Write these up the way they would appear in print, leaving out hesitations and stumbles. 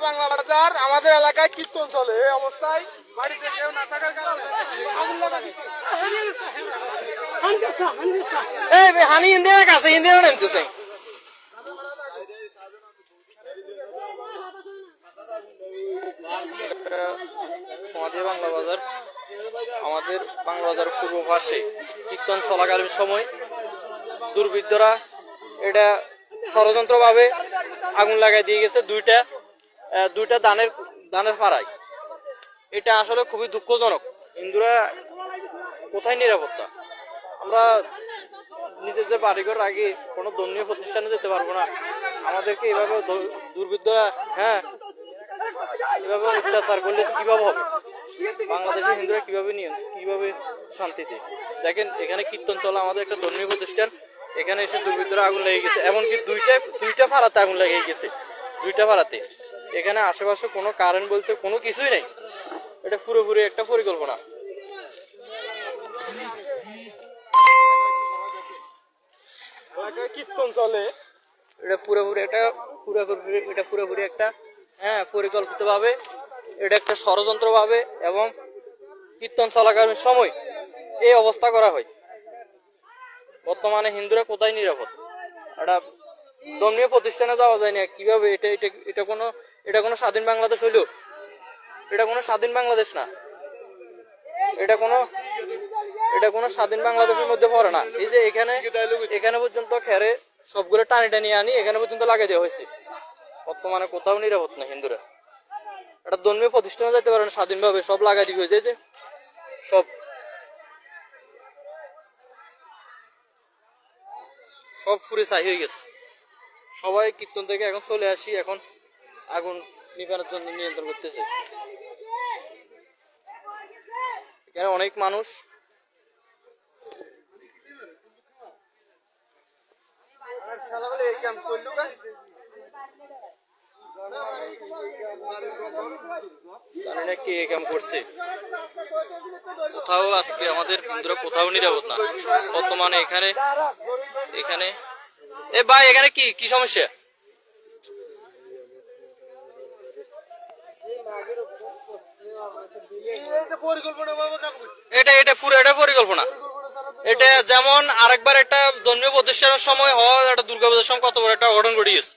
বাংলা বাজার আমাদের এলাকায় কীর্তন চলে এই অবস্থায় বাড়িতে কেউ না থাকার কারণে হানি ইন্ডিয়ার কাছে ইন্ডিয়ার নাম তো চাই সমাধি বাংলা বাজার আমাদের বাংলা বাজার পূর্ব পাশে কীর্তন চলাকালীন সময় দুর্বৃত্তরা এটা ষড়যন্ত্র ভাবে আগুন লাগাই দিয়ে গেছে দুইটা দানের ফাড়ায়। এটা আসলে খুবই দুঃখজনক। হিন্দুরা কোথায় নিরাপত্তা? আমরা নিজেদের বাড়িঘর আগে কোনো ধর্মীয় প্রতিষ্ঠানে যেতে পারবো না, আমাদেরকে এভাবে দুর্বৃত্তরা এভাবে অত্যাচার করলে কিভাবে হবে? বাংলাদেশের হিন্দুরা কিভাবে শান্তিতে দেখেন এখানে কীর্তন চলা আমাদের একটা ধর্মীয় প্রতিষ্ঠান, এখানে এসে দুর্বৃত্তরা আগুন লেগে গেছে, এমনকি দুইটা ফাড়াতে আগুন লেগে গেছে, দুইটা ফাড়াতে। এখানে আশেপাশে কোনো কারেন্ট বলতে কোনো কিছুই নেই, এটা পুরোপুরি একটা পরিকল্পনা। কীর্তন চলে এটা পুরোপুরি একটা পরিকল্পিত ভাবে, এটা একটা ষড়যন্ত্র ভাবে এবং কীর্তন চলাকালীন সময় এই অবস্থা করা হয়। বর্তমানে হিন্দুরা কোথায় নিরাপদ? একটা ধর্মীয় প্রতিষ্ঠানে যাওয়া যায় না কিভাবে? এটা কোনো স্বাধীন বাংলাদেশ হইল? এটা কোনো স্বাধীন বাংলাদেশ না, এটা কোনো স্বাধীন বাংলাদেশের মধ্যে পড়ে না। এই যে এখানে পর্যন্ত খেরে সবগুলো টানি আনি এখানে পর্যন্ত লাগিয়ে দেওয়া হয়েছে। বর্তমানে কোথাও নিরাপদ না হিন্দুরা। একটা ধর্মীয় প্রতিষ্ঠানে যেতে পারে না স্বাধীনভাবে, সব লাগাই দিয়ে হয়েছে, যে সব ফুরে ছাই হয়ে গেছে। সবাই কীর্তন থেকে এখন চলে আসি, এখন আগুন নিভানোর জন্য নিয়ন্ত্রণ করতেছে। এখানে অনেক মানুষ জানি না কে কাম করছে। কোথাও আজকে আমাদের হিন্দুরা কোথাও নিরাপদ না। বর্তমানে এখানে ভাই এখানে কি সমস্যা? এটা পরিকল্পনা। এটা যেমন আরেকবার একটা ধর্মীয় প্রতিষ্ঠানের সময় হয়, একটা দুর্গাপূজার সময় কত বড় একটা অঘটন ঘটে গেছে,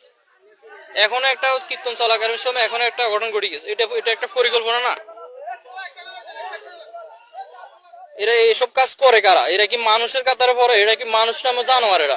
এখন একটা কীর্তন চলাকালীন সময় এখন একটা অঘটন ঘটে গেছে। এটা একটা পরিকল্পনা না? এরা এইসব কাজ করে কারা? এরা কি মানুষের কাতারে পড়ে? এরা কি মানুষ নামে জানোয়ার? এরা